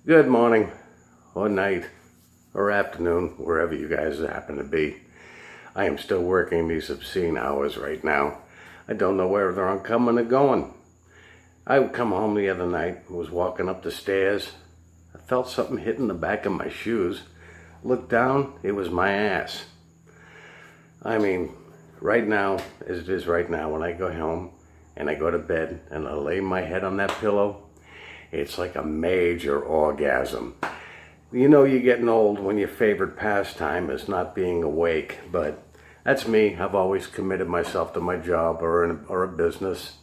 Good morning, or night, or afternoon, wherever you guys happen to be. I am still working these obscene hours right now. I don't know whether I'm coming or going. I would come home the other night, was walking up the stairs. I felt something hitting the back of my shoes. Looked down, it was my ass. I mean, right now, as it is right now, when I go home and I go to bed and I lay my head on that pillow, it's like a major orgasm. You know you're getting old when your favorite pastime is not being awake, but that's me. I've always committed myself to my job or a business.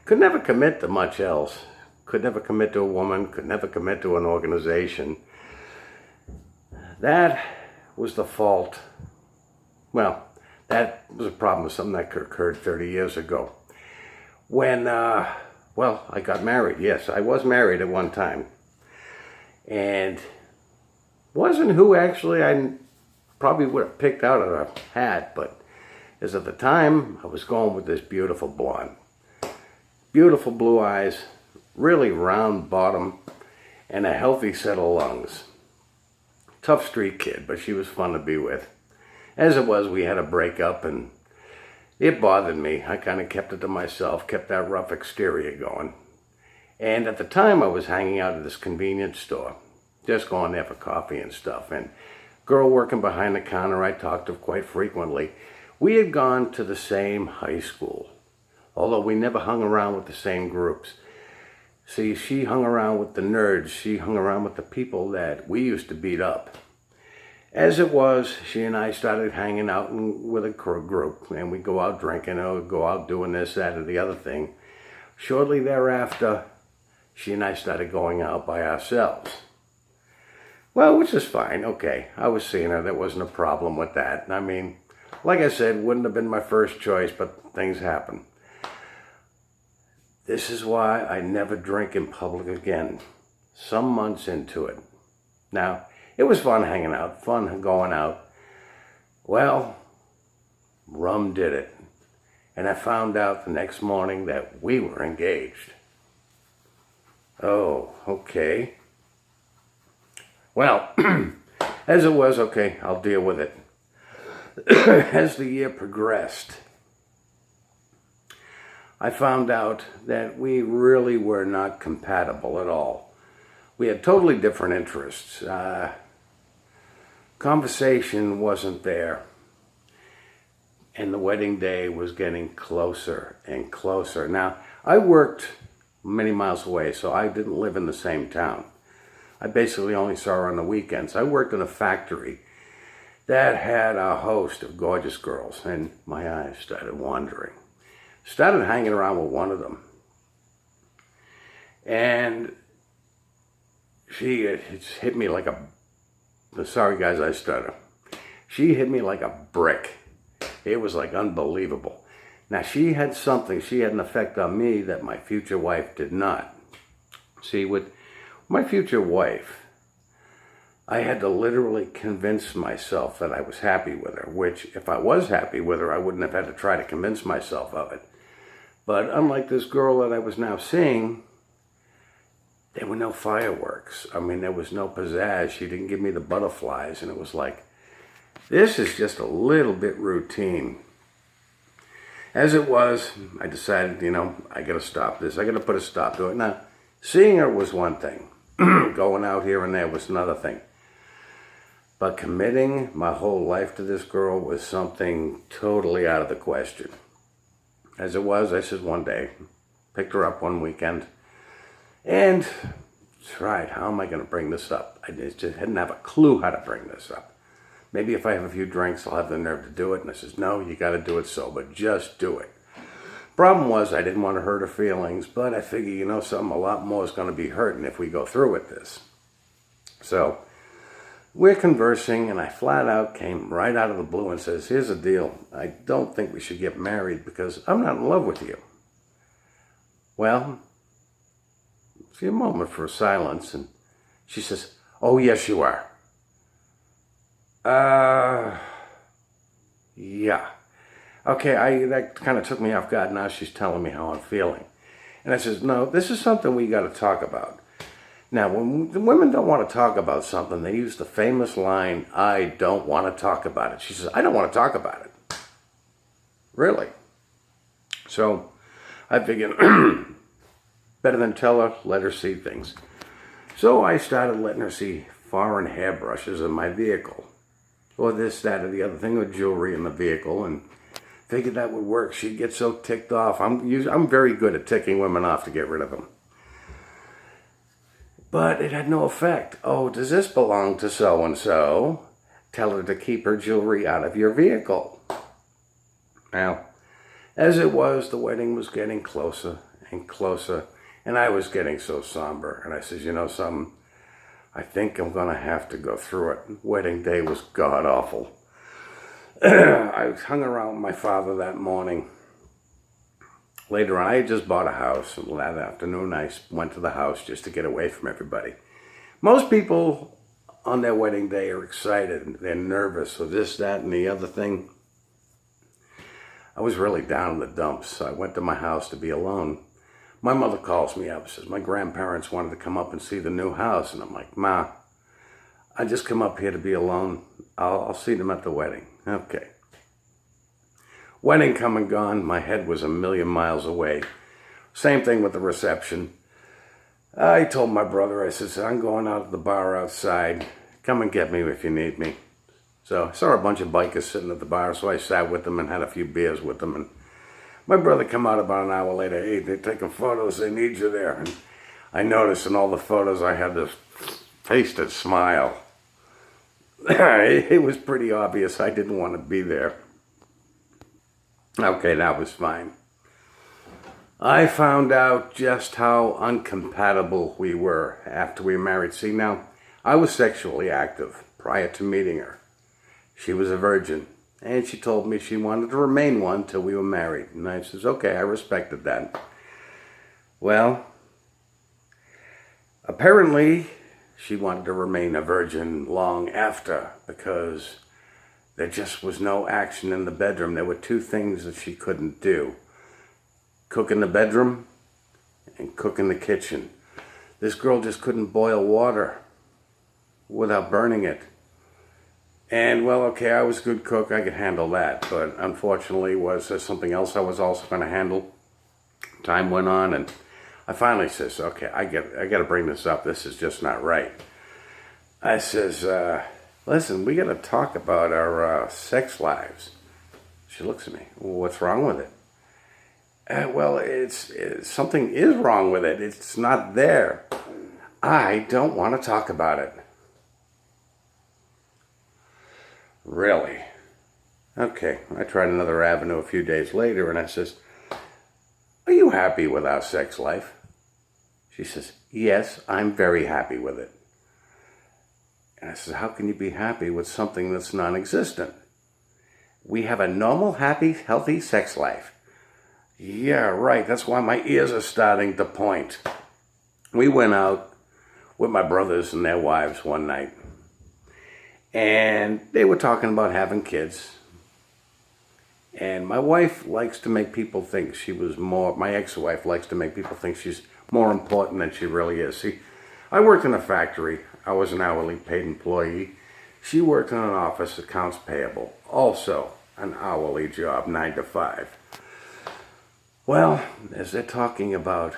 Could never commit to much else. Could never commit to a woman, could never commit to an organization. That was the fault. Well, that was a problem with something that occurred 30 years ago. When, I got married. Yes, I was married at one time. And wasn't who actually I probably would have picked out of a hat, but as at the time, I was going with this beautiful blonde. Beautiful blue eyes, really round bottom, and a healthy set of lungs. Tough street kid, but she was fun to be with. As it was, we had a breakup, and it bothered me. I kind of kept it to myself, kept that rough exterior going. And at the time, I was hanging out at this convenience store, just going there for coffee and stuff. And girl working behind the counter I talked to quite frequently. We had gone to the same high school, although we never hung around with the same groups. See, she hung around with the nerds. She hung around with the people that we used to beat up. As it was, she and I started hanging out with a group, and we'd go out drinking, or go out doing this, that, or the other thing. Shortly thereafter, she and I started going out by ourselves. Well, which is fine, okay. I was seeing her, there wasn't a problem with that. I mean, like I said, wouldn't have been my first choice, but things happen. This is why I never drink in public again. Some months into it. Now, it was fun hanging out, fun going out. Well, rum did it. And I found out the next morning that we were engaged. Oh, okay. Well, as it was, okay, I'll deal with it. As the year progressed, I found out that we really were not compatible at all. We had totally different interests. Conversation wasn't there. And the wedding day was getting closer and closer. Now, I worked many miles away, so I didn't live in the same town. I basically only saw her on the weekends. I worked in a factory that had a host of gorgeous girls, and my eyes started wandering. Started hanging around with one of them. And she hit me like sorry guys, I stutter. She hit me like a brick. It was like unbelievable. Now she had an effect on me that my future wife did not. See, with my future wife, I had to literally convince myself that I was happy with her, which if I was happy with her, I wouldn't have had to try to convince myself of it. But unlike this girl that I was now seeing, there were no fireworks. I mean, there was no pizzazz. She didn't give me the butterflies. And it was like, this is just a little bit routine. As it was, I decided, I got to stop this. I got to put a stop to it. Now, seeing her was one thing. Going out here and there was another thing. But committing my whole life to this girl was something totally out of the question. As it was, I said one day, picked her up one weekend, and tried, how am I going to bring this up? I just didn't have a clue how to bring this up. Maybe if I have a few drinks, I'll have the nerve to do it. And I says, no, you got to do it sober. Just do it. Problem was, I didn't want to hurt her feelings, but I figure, something, a lot more is going to be hurting if we go through with this. So we're conversing, and I flat out came right out of the blue and says, here's the deal. I don't think we should get married because I'm not in love with you. Well, see a moment for silence, and she says, oh, yes, you are. Yeah. Okay, that kind of took me off guard. Now she's telling me how I'm feeling. And I says, no, this is something we got to talk about. Now, when the women don't want to talk about something, they use the famous line, I don't want to talk about it. She says, I don't want to talk about it. Really? So I figured, better than tell her, let her see things. So I started letting her see foreign hairbrushes in my vehicle. Or this, that, or the other thing, or jewelry in the vehicle, and figured that would work. She'd get so ticked off. I'm very good at ticking women off to get rid of them. But it had no effect. Oh, does this belong to so-and-so? Tell her to keep her jewelry out of your vehicle. Now, as it was, the wedding was getting closer and closer, and I was getting so somber. And I said, you know something? I think I'm going to have to go through it. Wedding day was god-awful. I hung around with my father that morning. Later on, I had just bought a house, and that afternoon I went to the house just to get away from everybody. Most people on their wedding day are excited. They're nervous for this, that, and the other thing. I was really down in the dumps, so I went to my house to be alone. My mother calls me up, says my grandparents wanted to come up and see the new house, and I'm like, Ma, I just come up here to be alone. I'll see them at the wedding. Okay. Wedding come and gone, my head was a million miles away. Same thing with the reception. I told my brother, I said, I'm going out to the bar outside. Come and get me if you need me. So I saw a bunch of bikers sitting at the bar, so I sat with them and had a few beers with them. And my brother come out about an hour later, hey, they're taking photos, they need you there. And I noticed in all the photos I had this pasted smile. It was pretty obvious I didn't want to be there. Okay, that was fine. I found out just how uncompatible we were after we married. See, now, I was sexually active prior to meeting her. She was a virgin, and she told me she wanted to remain one till we were married. And I says, okay, I respected that. Well, apparently, she wanted to remain a virgin long after, because there just was no action in the bedroom. There were two things that she couldn't do. Cook in the bedroom and cook in the kitchen. This girl just couldn't boil water without burning it. And, well, okay, I was a good cook. I could handle that. But unfortunately, was there something else I was also going to handle? Time went on, and I finally says, okay, I got to bring this up. This is just not right. I says, listen, we got to talk about our sex lives. She looks at me. Well, what's wrong with it? Well, it's something is wrong with it. It's not there. I don't want to talk about it. Really? Okay. I tried another avenue a few days later, and I says, are you happy with our sex life? She says, yes, I'm very happy with it. And I said, how can you be happy with something that's non-existent? We have a normal, happy, healthy sex life. Yeah, right. That's why my ears are starting to point. We went out with my brothers and their wives one night. And they were talking about having kids. And my wife likes to make people think she was more, my ex-wife likes to make people think she's more important than she really is. See, I worked in a factory. I was an hourly paid employee. She worked in an office, accounts payable. Also an hourly job, 9 to 5. Well, as they're talking about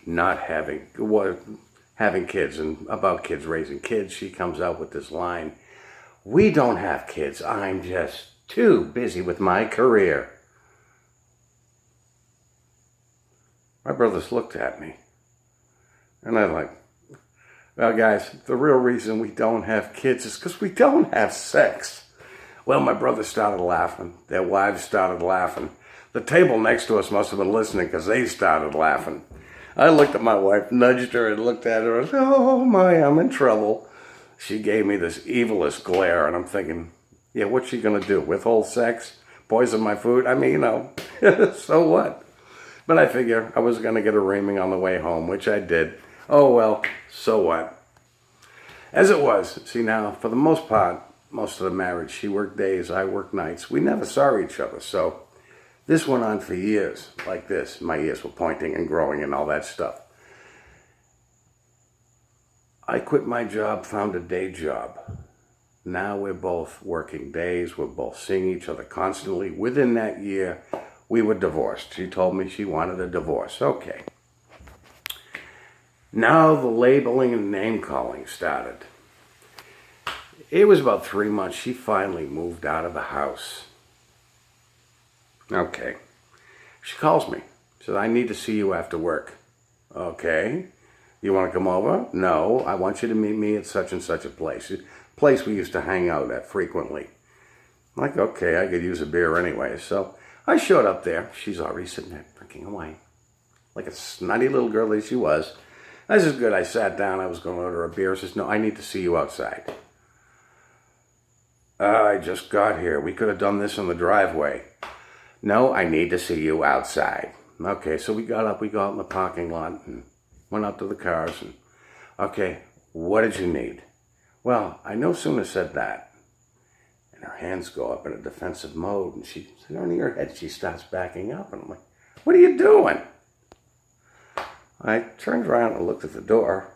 not having, having kids and about kids raising kids, she comes out with this line, we don't have kids. I'm just too busy with my career. My brothers looked at me. And I'm like, well, guys, the real reason we don't have kids is because we don't have sex. Well, my brothers started laughing. Their wives started laughing. The table next to us must have been listening because they started laughing. I looked at my wife, nudged her, and looked at her and said, oh my, I'm in trouble. She gave me this evilest glare, and I'm thinking, yeah, what's she going to do? Withhold sex? Poison my food? I mean, you know, so what? But I figure I was going to get a reaming on the way home, which I did. Oh, well, so what? As it was, see now, for the most part, most of the marriage, she worked days, I worked nights. We never saw each other, so this went on for years, like this. My ears were pointing and growing and all that stuff. I quit my job, found a day job. Now we're both working days. We're both seeing each other constantly. Within that year, we were divorced. She told me she wanted a divorce. Okay. Now the labeling and name calling started. It was about 3 months. She finally moved out of the house. Okay. She calls me. Says, I need to see you after work. Okay. You want to come over? No, I want you to meet me at such and such a place we used to hang out at frequently. I'm like, okay, I could use a beer anyway. So I showed up there. She's already sitting there drinking away. Like a snotty little girl that she was. This is good. I sat down. I was going to order a beer. She says, no, I need to see you outside. I just got here. We could have done this in the driveway. No, I need to see you outside. Okay, so we got up. We got out in the parking lot and went out to the cars. And okay, what did you need? Well, I no sooner said that. And her hands go up in a defensive mode. And she, on her head, she starts backing up. And I'm like, what are you doing? I turned around and looked at the door.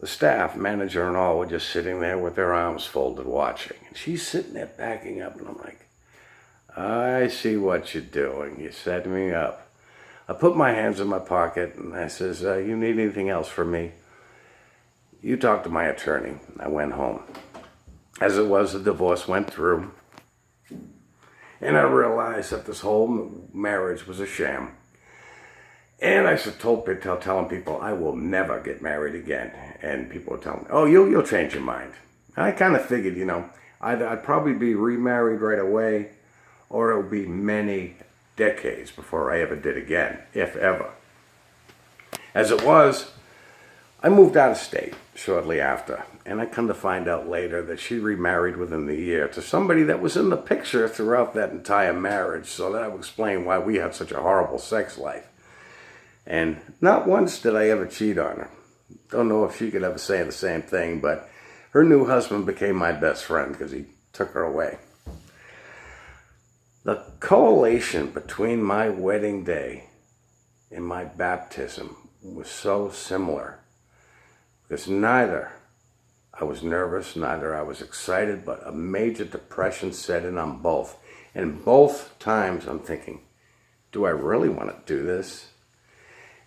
The staff, manager and all, were just sitting there with their arms folded watching. And she's sitting there backing up, and I'm like, I see what you're doing. You set me up. I put my hands in my pocket, and I says, you need anything else from me? You talk to my attorney. I went home. As it was, the divorce went through. And I realized that this whole marriage was a sham. And I telling people, I will never get married again. And people were telling me, oh, you'll change your mind. I kind of figured, either I'd probably be remarried right away, or it would be many decades before I ever did again, if ever. As it was, I moved out of state shortly after. And I come to find out later that she remarried within the year to somebody that was in the picture throughout that entire marriage. So that would explain why we had such a horrible sex life. And not once did I ever cheat on her. Don't know if she could ever say the same thing, but her new husband became my best friend because he took her away. The correlation between my wedding day and my baptism was so similar because neither I was nervous, neither I was excited, but a major depression set in on both. And both times I'm thinking, do I really want to do this?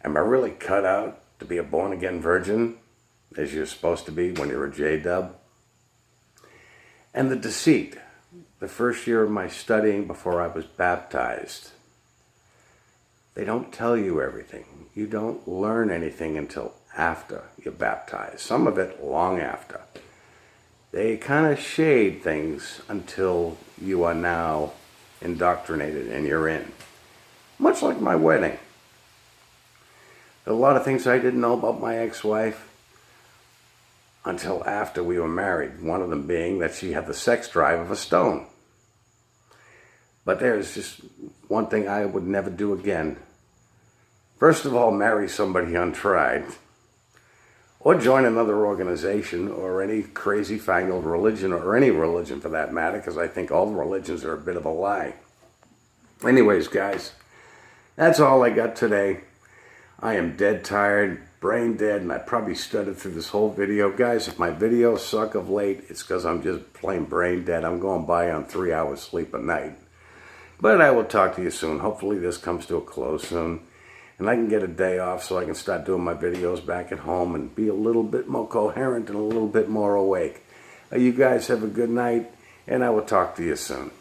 Am I really cut out to be a born-again virgin, as you're supposed to be when you're a J-dub? And the deceit, the first year of my studying before I was baptized. They don't tell you everything. You don't learn anything until after you're baptized. Some of it long after. They kind of shade things until you are now indoctrinated and you're in. Much like my wedding. A lot of things I didn't know about my ex-wife until after we were married. One of them being that she had the sex drive of a stone. But there's just one thing I would never do again. First of all, marry somebody untried. Or join another organization or any crazy fangled religion, or any religion for that matter, because I think all religions are a bit of a lie. Anyways, guys, that's all I got today. I am dead tired, brain dead, and I probably stuttered through this whole video. Guys, if my videos suck of late, it's because I'm just plain brain dead. I'm going by on 3 hours sleep a night. But I will talk to you soon. Hopefully this comes to a close soon. And I can get a day off so I can start doing my videos back at home and be a little bit more coherent and a little bit more awake. You guys have a good night, and I will talk to you soon.